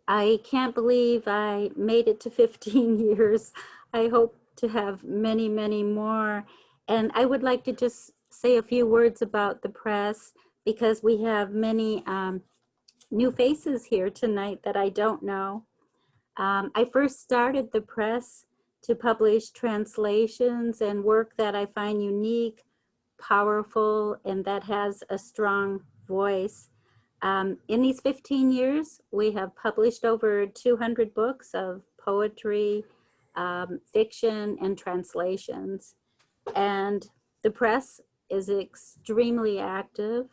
I can't believe I made it to 15 years. I hope to have many, many more. And I would like to just say a few words about the press because we have many new faces here tonight that I don't know. I first started the press to publish translations and work that I find unique, powerful, and that has a strong voice. In these 15 years, we have published over 200 books of poetry, fiction, and translations. And the press is extremely active.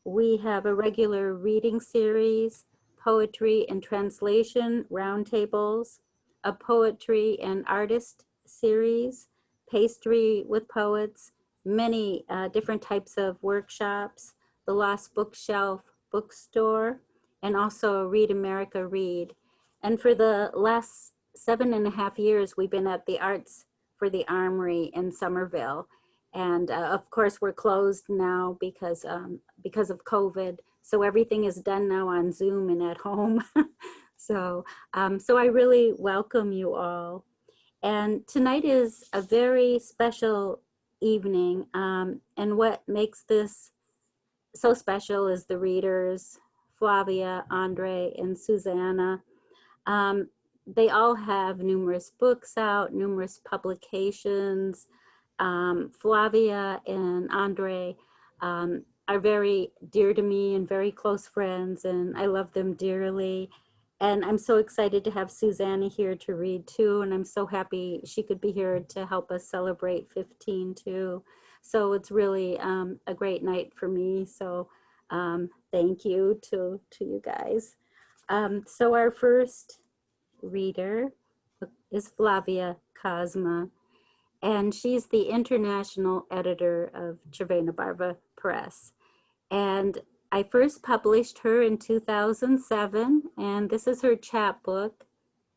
We have a regular reading series, poetry and translation roundtables, a poetry and artist series, pastry with poets, many different types of workshops, the Lost Bookshelf bookstore, and also Read America Read. And for the last 7.5 years, we've been at the Arts for the Armory in Somerville. And of course, we're closed now because of COVID. So everything is done now on Zoom and at home. So I really welcome you all. And tonight is a very special evening. And what makes this so special is the readers, Flavia, Andrey, and Susannah. They all have numerous books out, numerous publications. Flavia and Andrey are very dear to me and very close friends, and I love them dearly. And I'm so excited to have Susannah here to read too, and I'm so happy she could be here to help us celebrate 15 too. So it's really a great night for me. So thank you to you guys. So our first reader is Flavia Cosma, and she's the international editor of Cervena Barva Press. And I first published her in 2007, and this is her chapbook,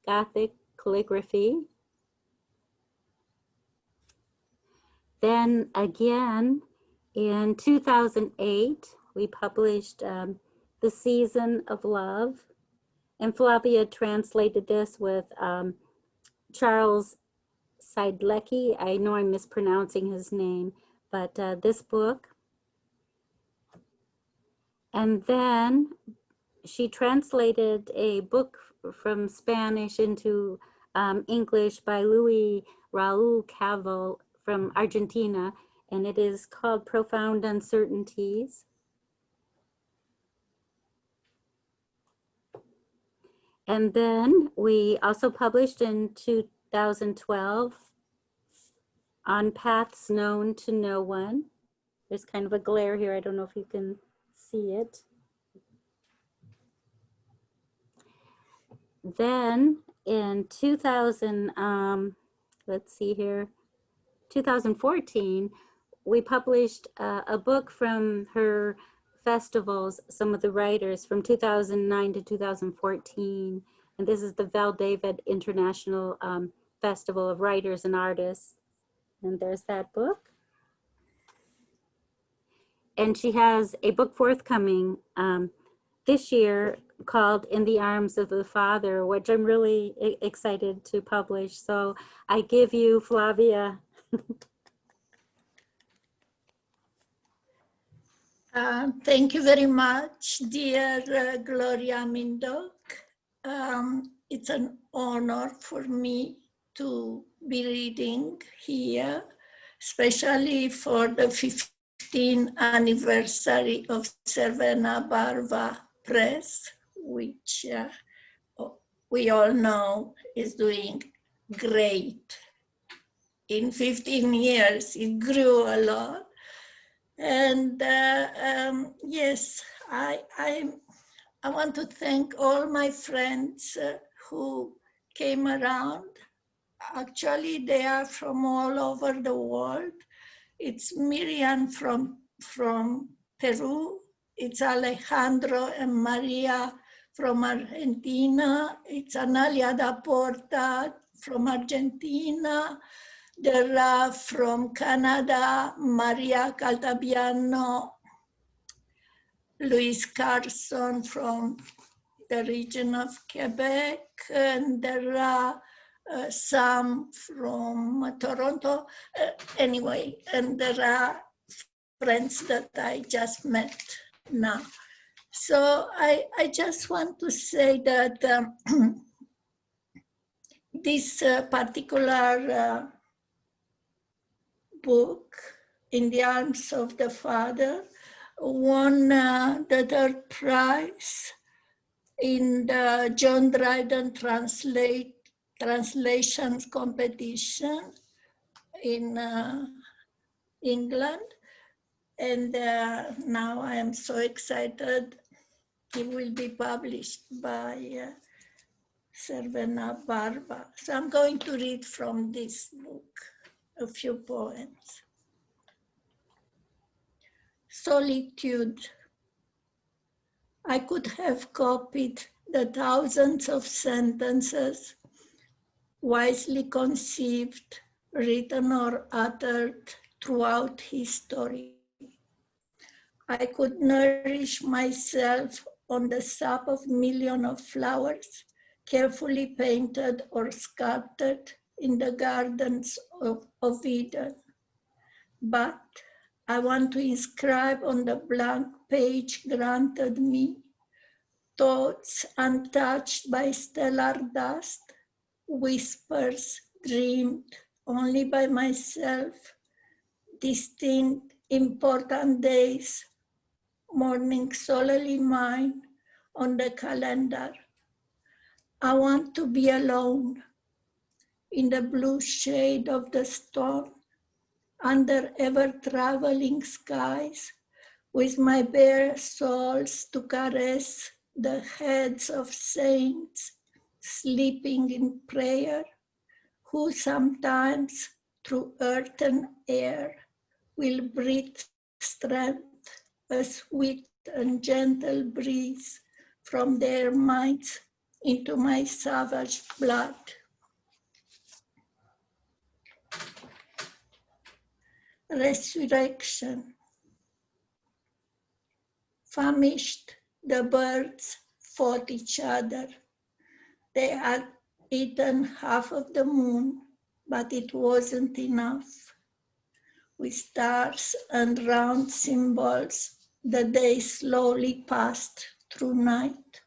Gothic Calligraphy. Then again, in 2008, we published The Season of Love, and Flavia translated this with Charles Seidlecki. I know I'm mispronouncing his name, but this book. And then she translated a book from Spanish into English by Luis Raúl Caval from Argentina, and it is called Profound Uncertainties. And then we also published in 2012 On Paths Known to No One. There's kind of a glare here. I don't know if you can see it. Then in 2014, we published a book from her festivals, some of the writers from 2009 to 2014. And this is the Val David International Festival of Writers and Artists. And there's that book. And she has a book forthcoming this year called In the Arms of the Father, which I'm really excited to publish. So I give you, Flavia. Thank you very much, dear Gloria Mindock. It's an honor for me to be reading here, especially for the 15th anniversary of Cervena Barva Press, which we all know is doing great. In 15 years, it grew a lot. And yes, I want to thank all my friends who came around. Actually, they are from all over the world. It's Miriam from Peru. It's Alejandro and Maria from Argentina. It's Analia da Porta from Argentina. There are from Canada, Maria Caltabiano, Luis Carson from the region of Quebec, and there are some from Toronto. Anyway, and there are friends that I just met now. So I just want to say that this particular book, In the Arms of the Father, won the third prize in the John Dryden translations competition in England. And now I am so excited. It will be published by Cervena Barva. So I'm going to read from this book a few poems. Solitude. I could have copied the thousands of sentences, wisely conceived, written or uttered throughout history. I could nourish myself on the sap of millions of flowers, carefully painted or sculpted in the gardens of Eden. But I want to inscribe on the blank page granted me thoughts untouched by stellar dust, whispers dreamed only by myself, distinct, important days, morning solely mine on the calendar. I want to be alone in the blue shade of the storm, under ever-traveling skies, with my bare soles to caress the heads of saints sleeping in prayer, who sometimes through earth and air will breathe strength, a sweet and gentle breeze from their minds into my savage blood. Resurrection. Famished, the birds fought each other. They had eaten half of the moon, but it wasn't enough. With stars and round symbols, the day slowly passed through night.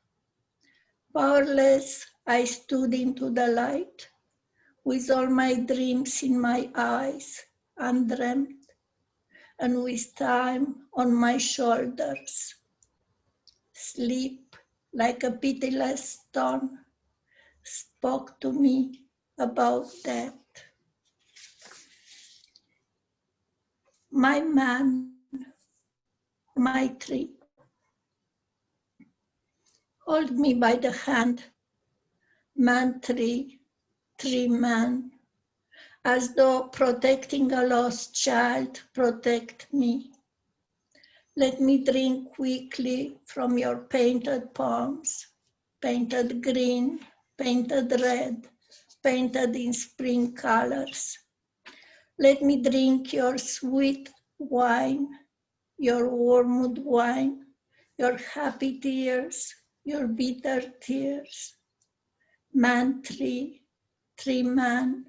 Powerless, I stood into the light, with all my dreams in my eyes, undreamt, and with time on my shoulders. Sleep, like a pitiless stone, spoke to me about death. My man, my tree. Hold me by the hand, man tree, tree man, as though protecting a lost child, protect me. Let me drink quickly from your painted palms, painted green, painted red, painted in spring colors. Let me drink your sweet wine, your wormwood wine, your happy tears, your bitter tears. Man tree, tree man,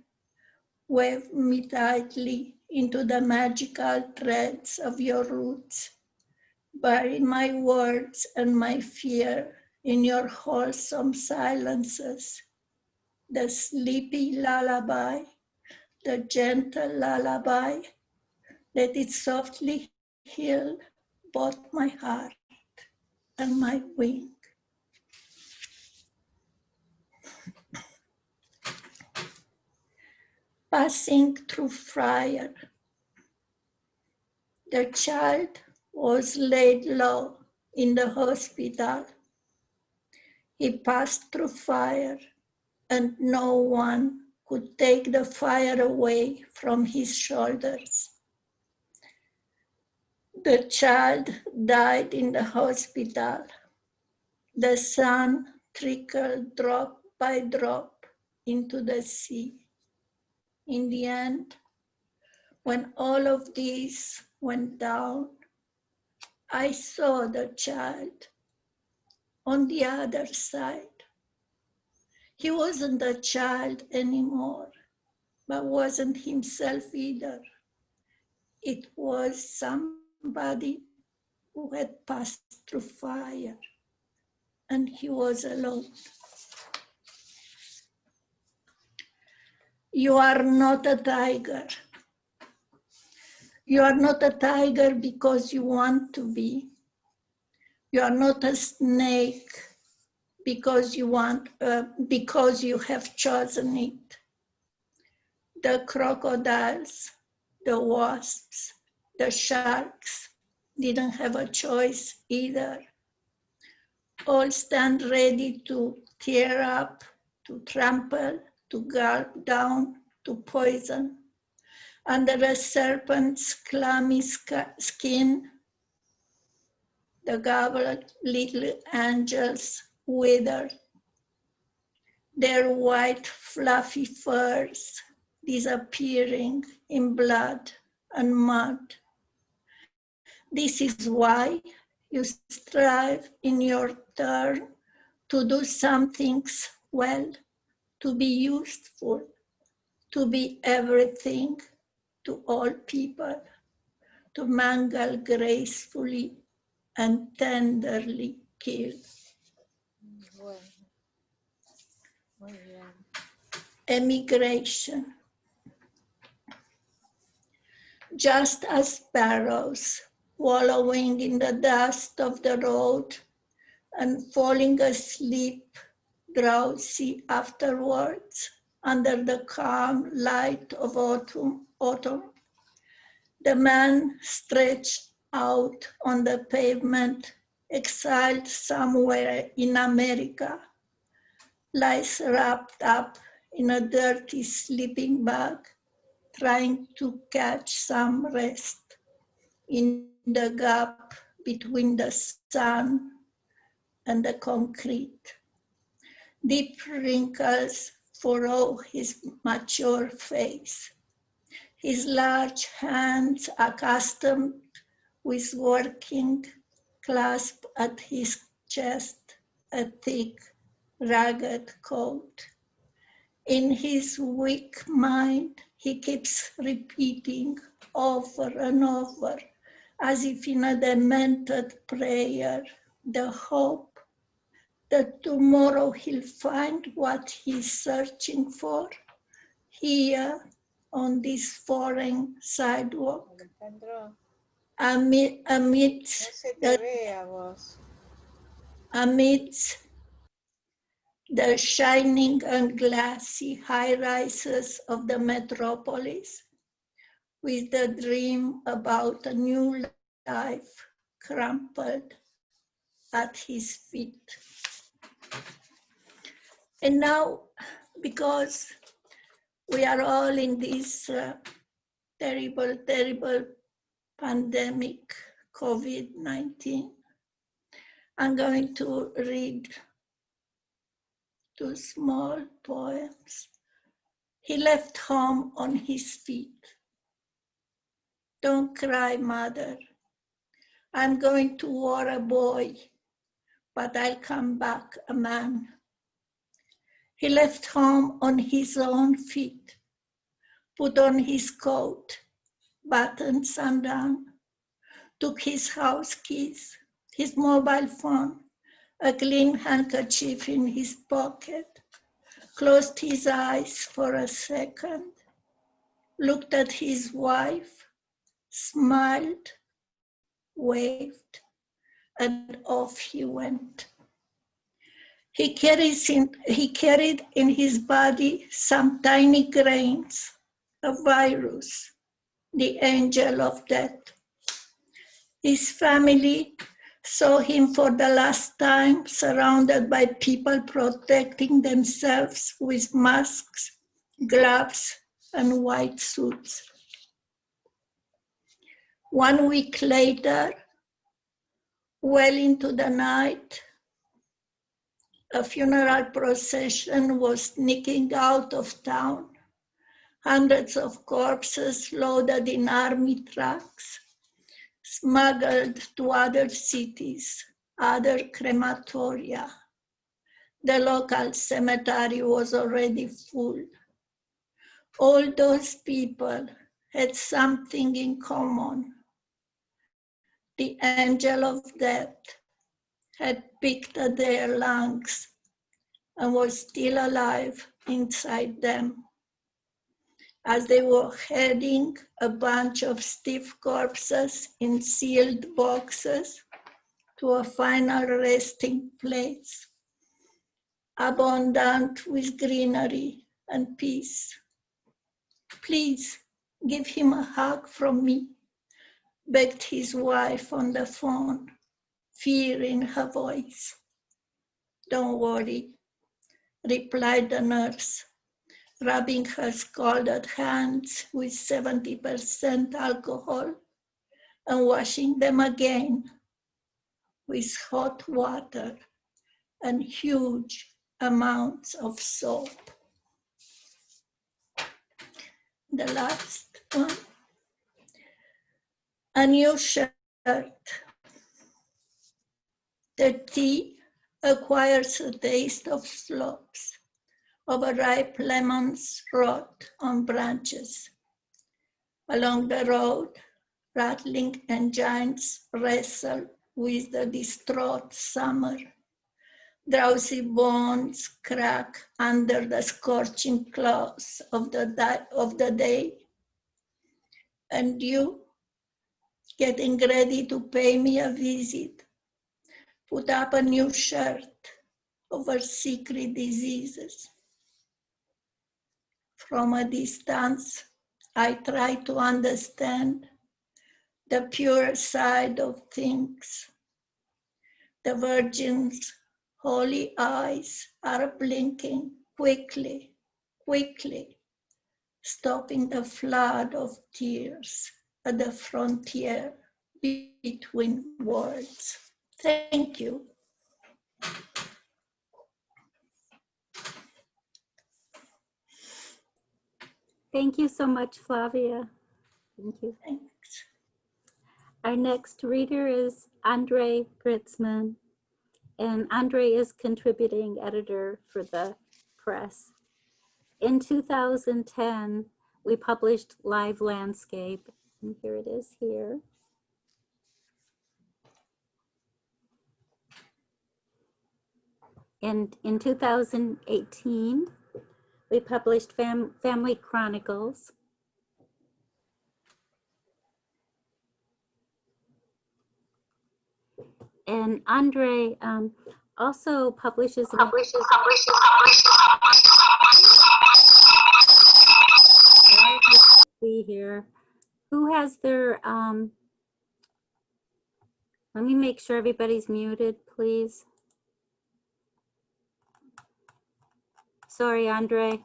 weave me tightly into the magical threads of your roots. Bury my words and my fear in your wholesome silences. The sleepy lullaby, the gentle lullaby, let it softly heal both my heart and my wing. Passing through fire, the child was laid low in the hospital. He passed through fire, and no one could take the fire away from his shoulders. The child died in the hospital. The sun trickled drop by drop into the sea. In the end, when all of this went down, I saw the child on the other side. He wasn't a child anymore, but wasn't himself either. It was somebody who had passed through fire, and he was alone. You are not a tiger. You are not a tiger because you want to be. You are not a snake because you have chosen it. The crocodiles, the wasps, the sharks didn't have a choice either. All stand ready to tear up, to trample, to gulp down, to poison. Under a serpent's clammy skin, the goblet little angels wither, their white fluffy furs disappearing in blood and mud. This is why you strive in your turn to do some things well, to be useful, to be everything to all people, to mangle gracefully and tenderly kill. Emigration. Just as sparrows wallowing in the dust of the road and falling asleep drowsy afterwards under the calm light of autumn, the man stretched out on the pavement, exiled somewhere in America, lies wrapped up in a dirty sleeping bag, trying to catch some rest in the gap between the sun and the concrete. Deep wrinkles furrow his mature face. His large hands, accustomed with working, clasp at his chest a thick, ragged coat. In his weak mind, he keeps repeating over and over, as if in a demented prayer, the hope that tomorrow he'll find what he's searching for here on this foreign sidewalk. Amidst the shining and glassy high-rises of the metropolis, with the dream about a new life crumpled at his feet. And now, because we are all in this terrible, terrible pandemic, COVID-19, I'm going to read 2 small poems. He left home on his feet. Don't cry, mother. I'm going to war a boy, but I'll come back a man. He left home on his own feet, put on his coat, buttons undone, took his house keys, his mobile phone, a clean handkerchief in his pocket, closed his eyes for a second, looked at his wife, smiled, waved, and off he went. He carried in his body some tiny grains, a virus, the angel of death. His family saw him for the last time surrounded by people protecting themselves with masks, gloves, and white suits. 1 week later, well into the night, a funeral procession was sneaking out of town. Hundreds of corpses loaded in army trucks, smuggled to other cities, other crematoria. The local cemetery was already full. All those people had something in common. The angel of death had picked at their lungs and was still alive inside them. As they were heading a bunch of stiff corpses in sealed boxes to a final resting place, abundant with greenery and peace. Please give him a hug from me, begged his wife on the phone, fear in her voice. Don't worry, replied the nurse, rubbing her scalded hands with 70% alcohol and washing them again with hot water and huge amounts of soap. The last one. A new shirt. The tea acquires a taste of slopes, of a ripe lemons rot on branches. Along the road, rattling engines wrestle with the distraught summer. Drowsy bones crack under the scorching claws of the day. And you, getting ready to pay me a visit, put up a new shirt over secret diseases. From a distance, I try to understand the pure side of things. The Virgin's holy eyes are blinking quickly, quickly, stopping the flood of tears at the frontier between worlds. Thank you. Thank you so much, Flavia. Thank you. Thanks. Our next reader is Andrey Gritsman, and Andrey is contributing editor for the press. In 2010, we published Live Landscape, and here it is here. And in 2018, we published Family Chronicles. And Andrey also publishes see here. Who has their, let me make sure everybody's muted, please. Sorry, Andrey.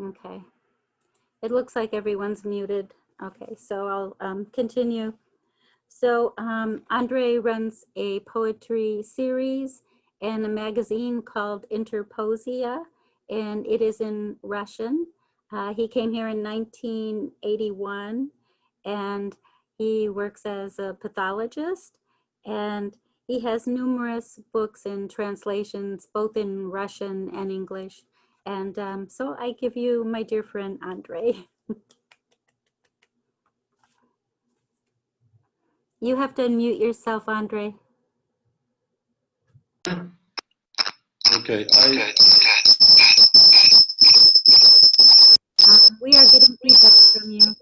Okay. It looks like everyone's muted. Okay, so I'll continue. So Andrey runs a poetry series and a magazine called Interposia, and it is in Russian. He came here in 1981, and he works as a pathologist, and he has numerous books and translations, both in Russian and English. And so I give you my dear friend, Andrey. You have to unmute yourself, Andrey. Okay. We are getting feedback from you.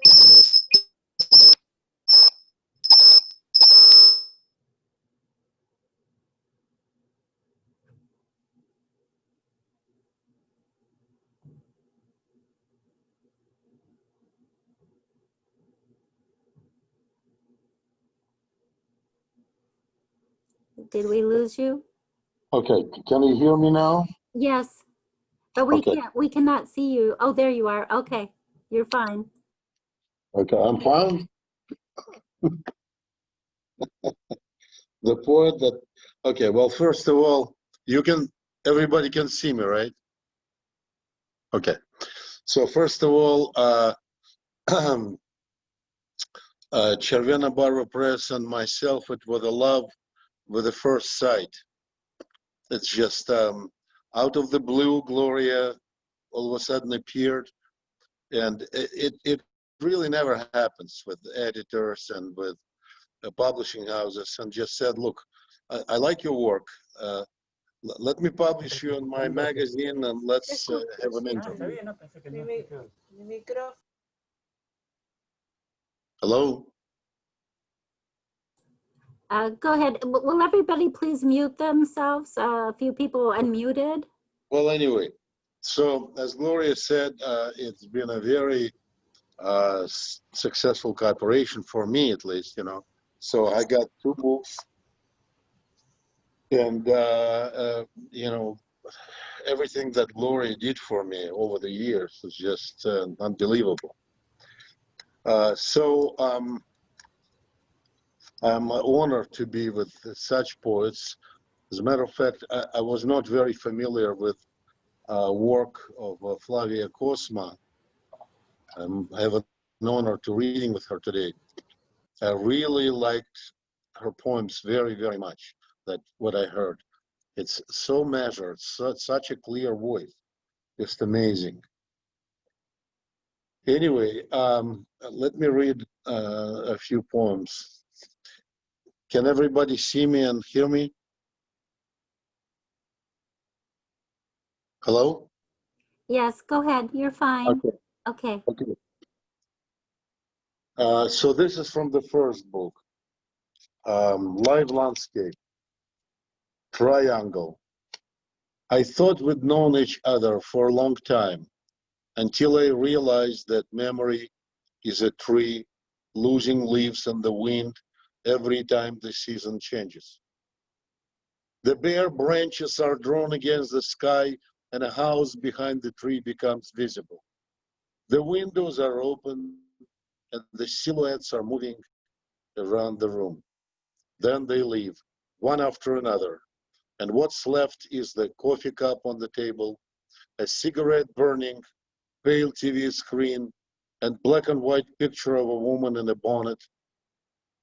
Did we lose you? Okay. Can you hear me now? Yes, but we Okay. can't. We cannot see you. Oh, there you are. Okay, you're fine. Okay, I'm fine. The poet that. Okay. Well, first of all, everybody can see me, right? Okay. So first of all, Červená Barva Press and myself, it was a love with the first sight. It's just out of the blue, Gloria all of a sudden appeared, and it really never happens with editors and with publishing houses, and just said, look, I like your work. Let me publish you in my magazine, and let's have an interview. Hello? Go ahead. Will everybody please mute themselves? A few people unmuted. Well, anyway, so as Gloria said, it's been a very successful cooperation for me, at least, you know. So I got 2 books, and you know, everything that Gloria did for me over the years is just unbelievable. So I'm honored to be with such poets. As a matter of fact, I was not very familiar with work of Flavia Cosma. I have an honor to reading with her today. I really liked her poems very, very much. That's what I heard. It's so measured, such a clear voice, just amazing. Anyway, let me read a few poems. Can everybody see me and hear me? Hello? Yes, go ahead. You're fine. Okay. Okay. Okay. So this is from the first book, Live Landscape, Triangle. I thought we'd known each other for a long time, until I realized that memory is a tree losing leaves in the wind every time the season changes. The bare branches are drawn against the sky, and a house behind the tree becomes visible. The windows are open, and the silhouettes are moving around the room. Then they leave, one after another, and what's left is the coffee cup on the table, a cigarette burning, pale TV screen, and black and white picture of a woman in a bonnet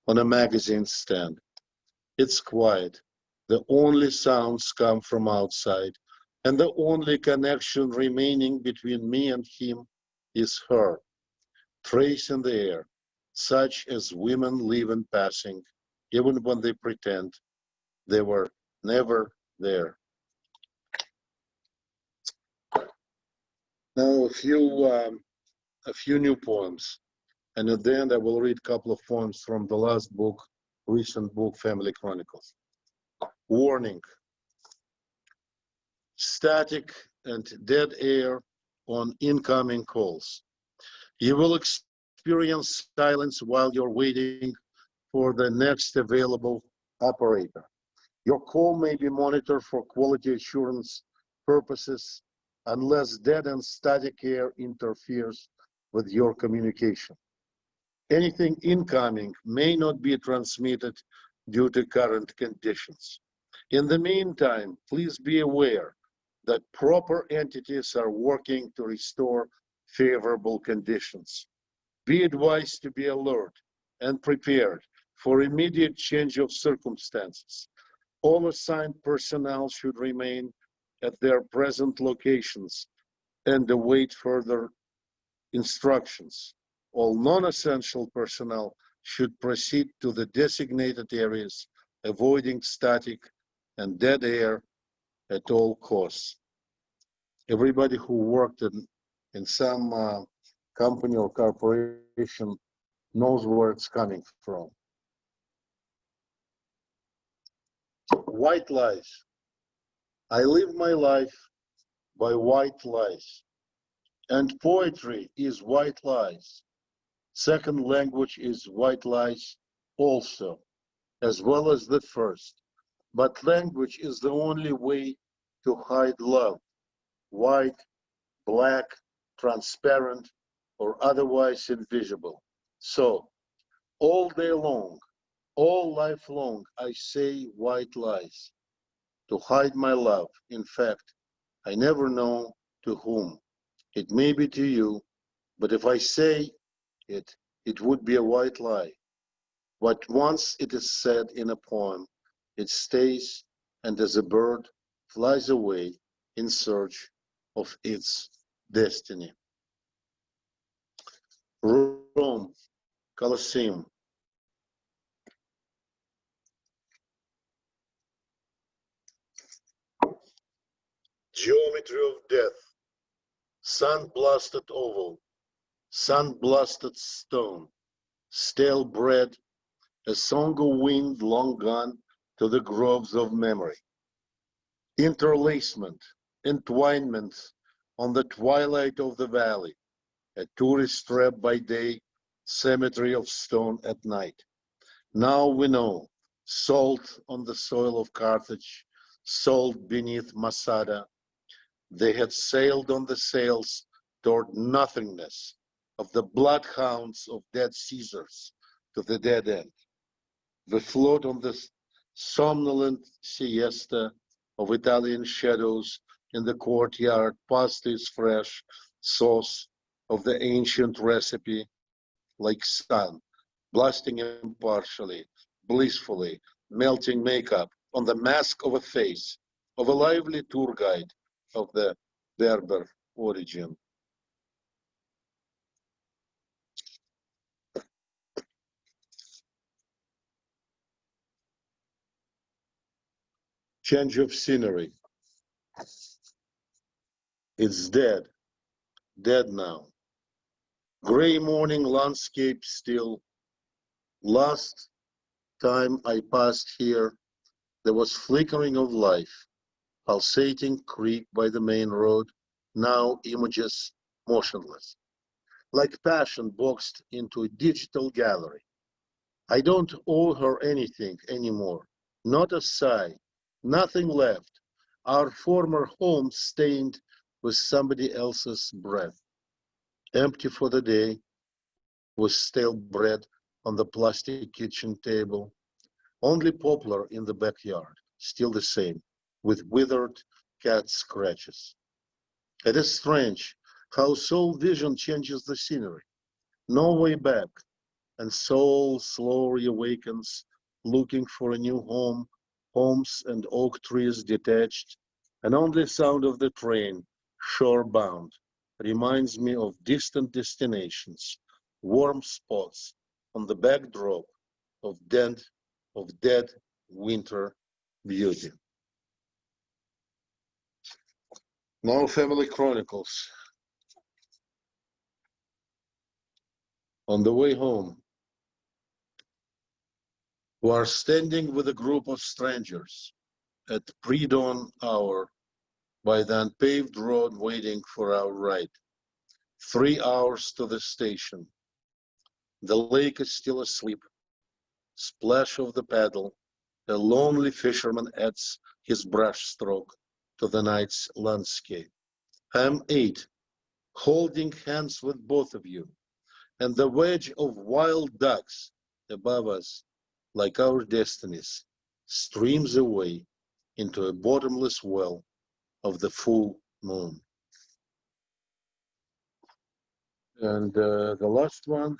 on a magazine stand. It's quiet. The only sounds come from outside, and the only connection remaining between me and him is her, trace in the air, such as women live in passing, even when they pretend they were never there. Now a few new poems, and at the end I will read a couple of poems from the last book, recent book, Family Chronicles. Warning: static and dead air on incoming calls. You will experience silence while you're waiting for the next available operator. Your call may be monitored for quality assurance purposes unless dead and static air interferes with your communication. Anything incoming may not be transmitted due to current conditions. In the meantime, please be aware that proper entities are working to restore favorable conditions. Be advised to be alert and prepared for immediate change of circumstances. All assigned personnel should remain at their present locations and await further instructions. All non-essential personnel should proceed to the designated areas, avoiding static and dead air at all costs. Everybody who worked in some company or corporation knows where it's coming from. White lies. I live my life by white lies, and poetry is white lies. Second language is white lies also, as well as the first. But language is the only way to hide love, white, black, transparent, or otherwise invisible. So, all day long, all life long, I say white lies to hide my love. In fact, I never know to whom. It may be to you, but if I say it, it would be a white lie. What once it is said in a poem, it stays, and as a bird flies away in search of its destiny. Rome, Colosseum. Geometry of death, sun-blasted oval, sun-blasted stone, stale bread, a song of wind long gone to the groves of memory. Interlacement, entwinement on the twilight of the valley, a tourist trap by day, cemetery of stone at night. Now we know, salt on the soil of Carthage, salt beneath Masada, they had sailed on the sails toward nothingness of the bloodhounds of dead Caesars to the dead end. We float on the somnolent siesta of Italian shadows in the courtyard past its fresh sauce of the ancient recipe, like sun, blasting impartially, blissfully, melting makeup on the mask of a face, of a lively tour guide of the Berber origin. Change of scenery. It's dead now. Gray morning landscape still. Last time I passed here, there was flickering of life, pulsating creek by the main road, now images motionless, like passion boxed into a digital gallery. I don't owe her anything anymore, not a sigh, nothing left. Our former home stained with somebody else's breath, empty for the day, with stale bread on the plastic kitchen table. Only poplar in the backyard, still the same, with withered cat scratches. It is strange how soul vision changes the scenery. No way back, and soul slowly awakens, looking for a new home, homes and oak trees detached, and only sound of the train, shore-bound, reminds me of distant destinations, warm spots on the backdrop of dead winter beauty. Now family chronicles. On the way home, we are standing with a group of strangers at pre-dawn hour by the unpaved road waiting for our ride. 3 hours to the station. The lake is still asleep. Splash of the paddle. A lonely fisherman adds his brush stroke to the night's landscape. I'm 8, holding hands with both of you, and the wedge of wild ducks above us, like our destinies, streams away into a bottomless well of the full moon. And the last one.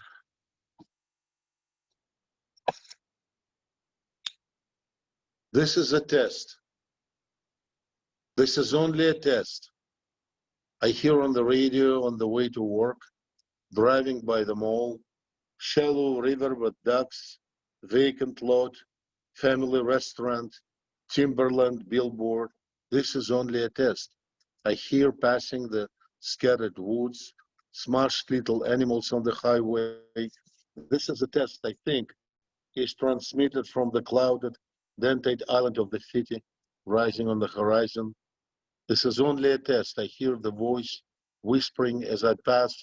This is a test. This is only a test. I hear on the radio on the way to work, driving by the mall, shallow river with ducks, vacant lot, family restaurant, timberland billboard. This is only a test. I hear passing the scattered woods, smashed little animals on the highway. This is a test, I think, is transmitted from the clouded, dentate island of the city, rising on the horizon. This is only a test. I hear the voice whispering as I pass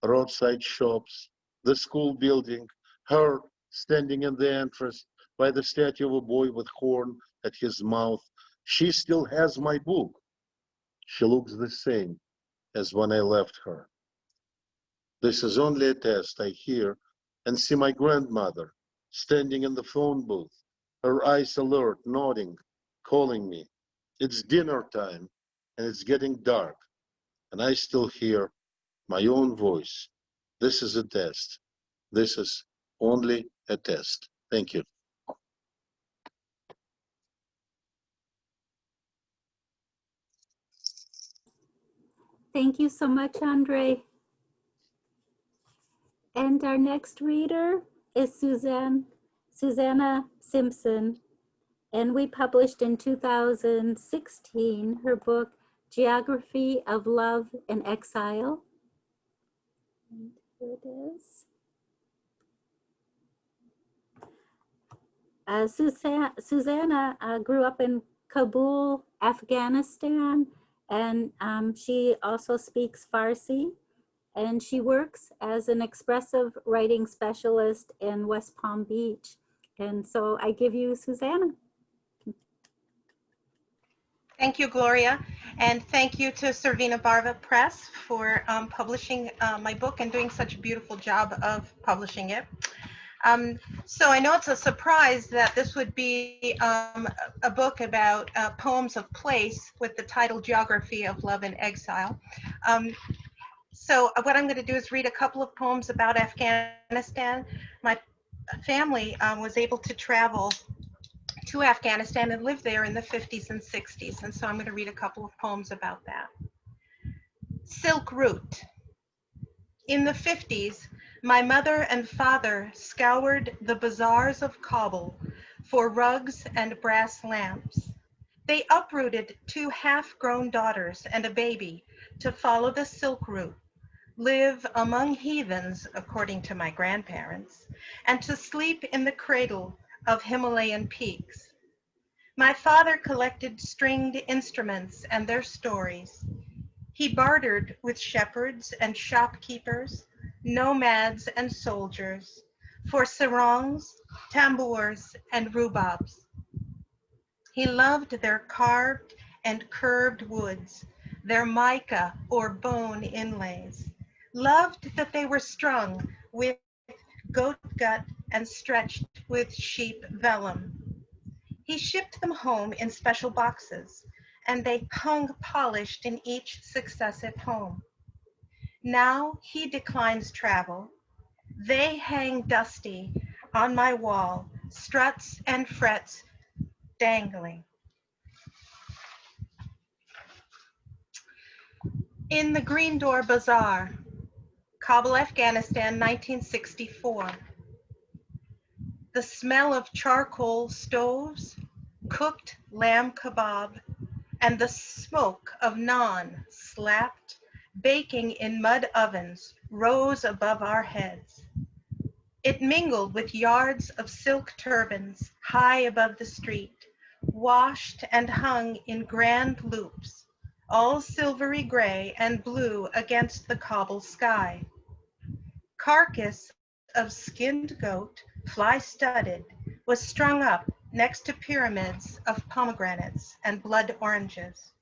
roadside shops, the school building, her standing in the entrance by the statue of a boy with horn at his mouth. She still has my book. She looks the same as when I left her. This is only a test. I hear and see my grandmother standing in the phone booth, her eyes alert, nodding, calling me. It's dinner time and it's getting dark, and I still hear my own voice. This is a test. This is only a test. Thank you. Thank you so much, Andrey. And our next reader is Susannah Simpson. And we published in 2016 her book, Geography of Love and Exile. And here it is. Susannah grew up in Kabul, Afghanistan, and she also speaks Farsi, and she works as an expressive writing specialist in West Palm Beach. And so I give you Susannah. Thank you, Gloria, and thank you to Cervena Barva Press for publishing my book and doing such a beautiful job of publishing it. So I know it's a surprise that this would be a book about poems of place with the title Geography of Love and Exile. So what I'm going to do is read a couple of poems about Afghanistan. My family was able to travel to Afghanistan and live there in the 50s and 60s, and so I'm going to read a couple of poems about that. Silk Route. In the 50s, my mother and father scoured the bazaars of Kabul for rugs and brass lamps. They uprooted 2 half-grown daughters and a baby to follow the Silk Route, live among heathens, according to my grandparents, and to sleep in the cradle of Himalayan peaks. My father collected stringed instruments and their stories. He bartered with shepherds and shopkeepers, nomads and soldiers, for sarongs, tambours, and rhubobs. He loved their carved and curved woods, their mica or bone inlays, loved that they were strung with goat gut and stretched with sheep vellum. He shipped them home in special boxes, and they hung polished in each successive home. Now he declines travel. They hang dusty on my wall, struts and frets dangling. In the Green Door Bazaar, Kabul, Afghanistan, 1964. The smell of charcoal stoves, cooked lamb kebab, and the smoke of naan slapped, baking in mud ovens rose above our heads. It mingled with yards of silk turbans high above the street, washed and hung in grand loops, all silvery gray and blue against the Kabul sky. Carcass of skinned goat, fly-studded, was strung up next to pyramids of pomegranates and blood oranges.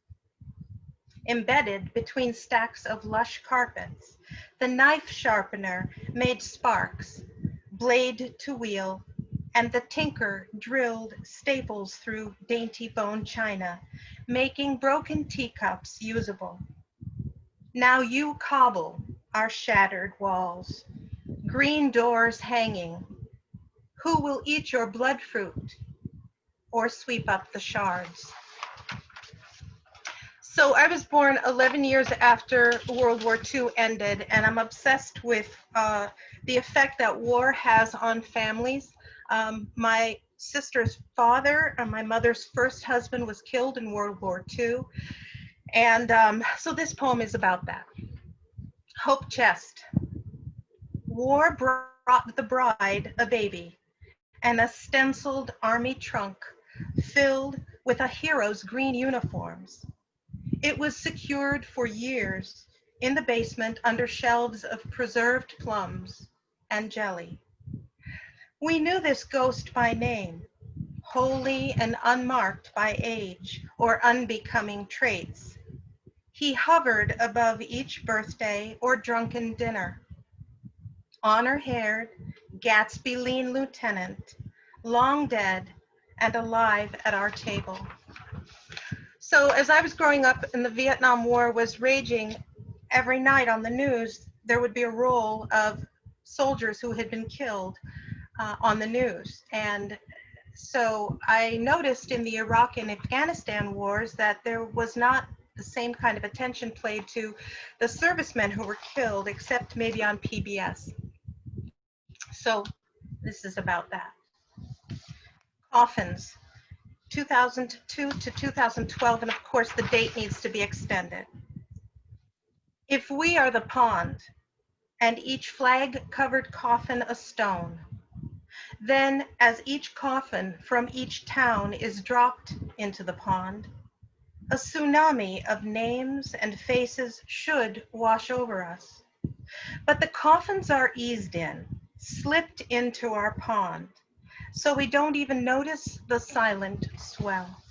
Embedded between stacks of lush carpets, the knife sharpener made sparks, blade to wheel, and the tinker drilled staples through dainty bone china, making broken teacups usable. Now you cobble our shattered walls, green doors hanging. Who will eat your blood fruit or sweep up the shards? So I was born 11 years after World War II ended, and I'm obsessed with the effect that war has on families. My sister's father, my mother's first husband, was killed in World War II. And so this poem is about that. Hope Chest. War brought the bride a baby and a stenciled army trunk filled with a hero's green uniforms. It was secured for years in the basement under shelves of preserved plums and jelly. We knew this ghost by name, holy and unmarked by age or unbecoming traits. He hovered above each birthday or drunken dinner. Honor-haired, Gatsby lean lieutenant, long dead and alive at our table. So as I was growing up and the Vietnam War was raging, every night on the news, there would be a roll of soldiers who had been killed. on the news. And so I noticed in the Iraq and Afghanistan wars that there was not the same kind of attention played to the servicemen who were killed, except maybe on PBS. So this is about that. Coffins, 2002 to 2012, and of course the date needs to be extended. If we are the pond, and each flag-covered coffin a stone, then as each coffin from each town is dropped into the pond, a tsunami of names and faces should wash over us. But the coffins are eased in, slipped into our pond, so we don't even notice the silent swell.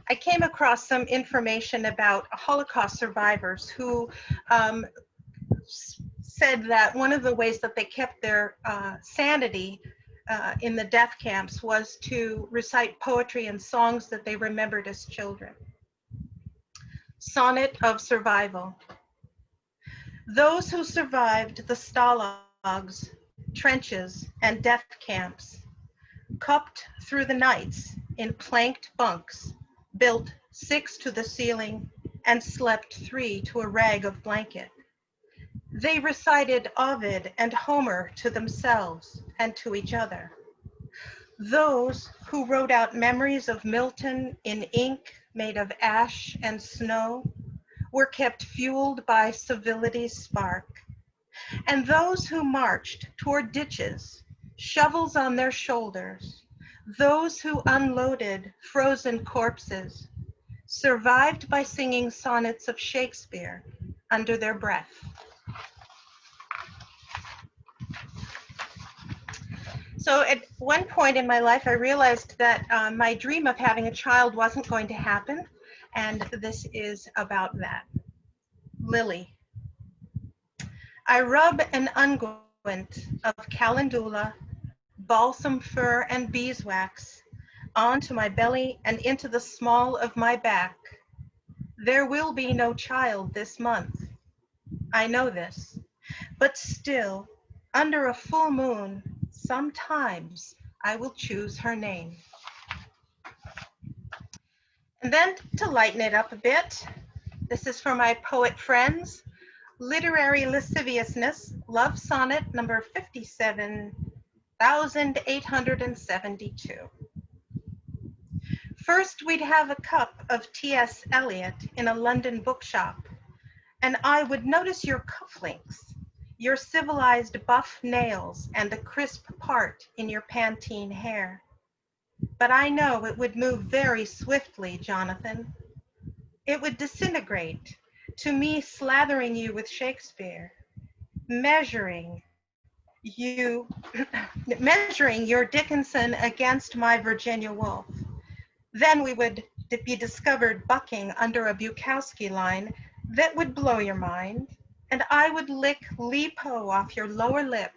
I came across some information about Holocaust survivors who said that one of the ways that they kept their sanity in the death camps was to recite poetry and songs that they remembered as children. Sonnet of Survival. Those who survived the stalags, trenches, and death camps, cupped through the nights in planked bunks, built 6 to the ceiling, and slept 3 to a rag of blanket. They recited Ovid and Homer to themselves and to each other. Those who wrote out memories of Milton in ink made of ash and snow were kept fueled by civility's spark. And those who marched toward ditches, shovels on their shoulders, those who unloaded frozen corpses, survived by singing sonnets of Shakespeare under their breath. So at one point in my life, I realized that my dream of having a child wasn't going to happen, and this is about that. Lily. I rub an unguent of calendula, balsam fir, and beeswax onto my belly and into the small of my back. There will be no child this month. I know this, but still, under a full moon, sometimes I will choose her name. And then to lighten it up a bit, this is for my poet friends. Literary Lasciviousness, Love Sonnet number 57,872. First, we'd have a cup of T.S. Eliot in a London bookshop, and I would notice your cufflinks, your civilized buff nails, and the crisp part in your Pantene hair. But I know it would move very swiftly, Jonathan. It would disintegrate to me slathering you with Shakespeare, measuring your Dickinson against my Virginia Woolf. Then we would be discovered bucking under a Bukowski line that would blow your mind, and I would lick Lee Poe off your lower lip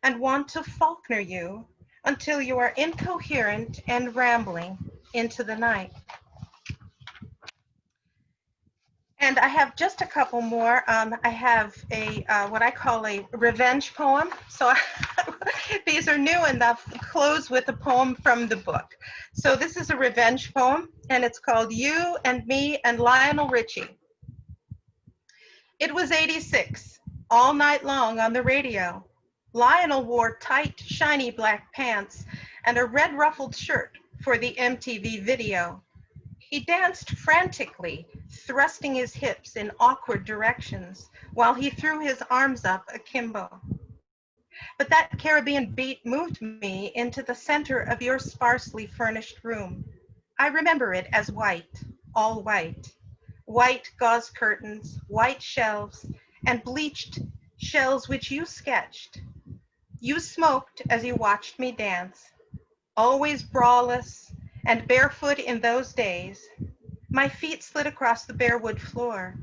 and want to Faulkner you until you are incoherent and rambling into the night. And I have just a couple more. I have a what I call a revenge poem. So these are new enough to close with a poem from the book. So this is a revenge poem, and it's called You and Me and Lionel Richie. It was '86, all night long on the radio. Lionel wore tight, shiny black pants and a red ruffled shirt for the MTV video. He danced frantically, thrusting his hips in awkward directions while he threw his arms up akimbo. But that Caribbean beat moved me into the center of your sparsely furnished room. I remember it as white, all white. White gauze curtains, white shelves, and bleached shells which you sketched. You smoked as you watched me dance, always braless and barefoot in those days. My feet slid across the bare wood floor.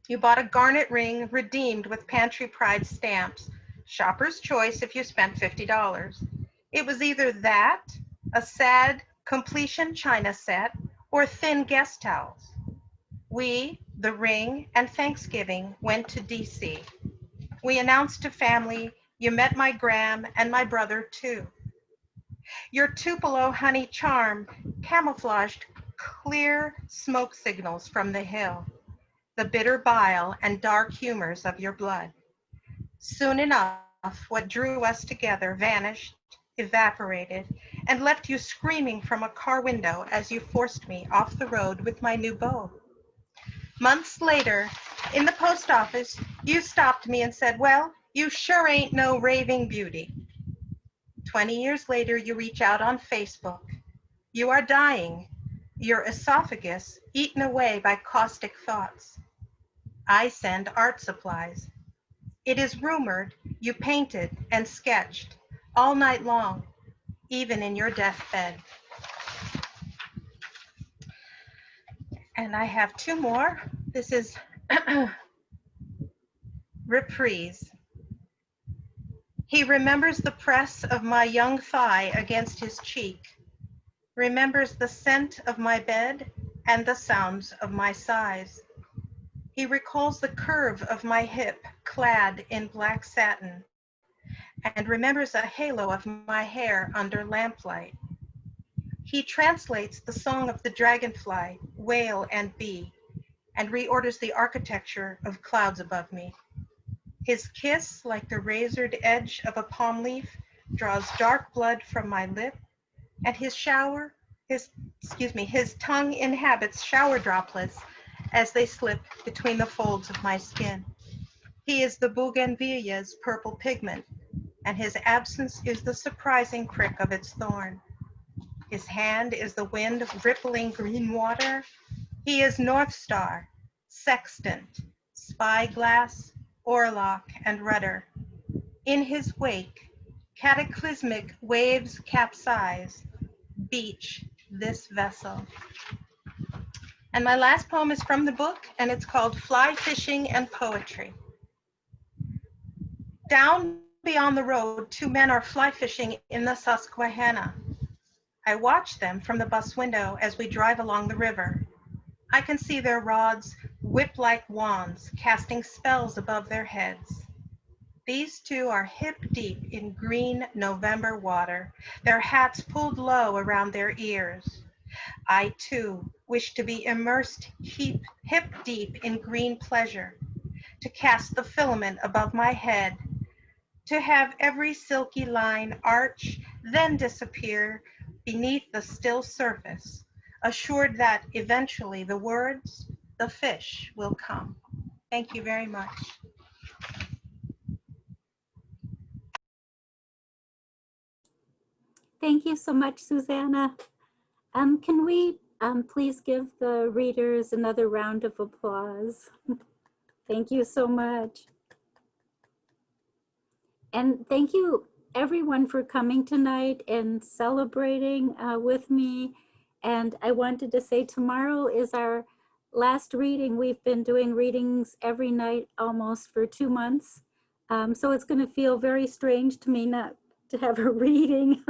You bought a garnet ring redeemed with Pantry Pride stamps, shopper's choice if you spent $50. It was either that, a sad completion china set, or thin guest towels. We, the ring, and Thanksgiving went to DC. We announced to family You met my Gram and my brother too. Your Tupelo honey charm camouflaged clear smoke signals from the hill, the bitter bile and dark humors of your blood. Soon enough, what drew us together vanished, evaporated, and left you screaming from a car window as you forced me off the road with my new bow. Months later, in the post office, you stopped me and said, "Well, you sure ain't no raving beauty." 20 years later, you reach out on Facebook. You are dying, your esophagus eaten away by caustic thoughts. I send art supplies. It is rumored you painted and sketched all night long, even in your deathbed. And I have two more. This is Reprise. He remembers the press of my young thigh against his cheek, remembers the scent of my bed and the sounds of my sighs. He recalls the curve of my hip clad in black satin, and remembers a halo of my hair under lamplight. He translates the song of the dragonfly, whale, and bee, and reorders the architecture of clouds above me. His kiss, like the razored edge of a palm leaf, draws dark blood from my lip, and his tongue inhabits shower droplets as they slip between the folds of my skin. He is the bougainvillea's purple pigment, and his absence is the surprising crick of its thorn. His hand is the wind rippling green water. He is North Star, sextant, spyglass, oarlock, and rudder. In his wake, cataclysmic waves capsize, beach this vessel. And my last poem is from the book, and it's called Fly Fishing and Poetry. Down beyond the road, two men are fly fishing in the Susquehanna. I watch them from the bus window as we drive along the river. I can see their rods whip like wands, casting spells above their heads. These two are hip deep in green November water, their hats pulled low around their ears. I too wish to be immersed hip deep in green pleasure, to cast the filament above my head, to have every silky line arch, then disappear beneath the still surface, assured that eventually the words, the fish, will come. Thank you very much. Thank you so much, Susannah. Can we please give the readers another round of applause? Thank you so much. And thank you everyone for coming tonight and celebrating with me. And I wanted to say tomorrow is our last reading. We've been doing readings every night almost for 2 months. So it's going to feel very strange to me not to have a reading.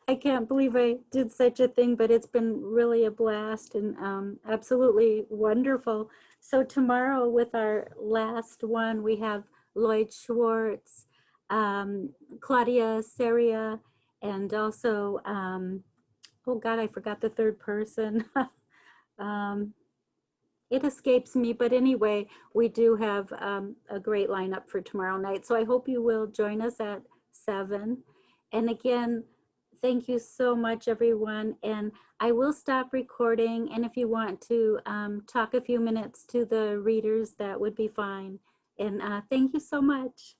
I can't believe I did such a thing, but it's been really a blast and absolutely wonderful. So tomorrow with our last one, we have Lloyd Schwartz, Claudia Seria, and also, oh God, I forgot the third person. It escapes me, but anyway, we do have a great lineup for tomorrow night. So I hope you will join us at 7. And again, thank you so much, everyone. And I will stop recording. And if you want to talk a few minutes to the readers, that would be fine. And thank you so much.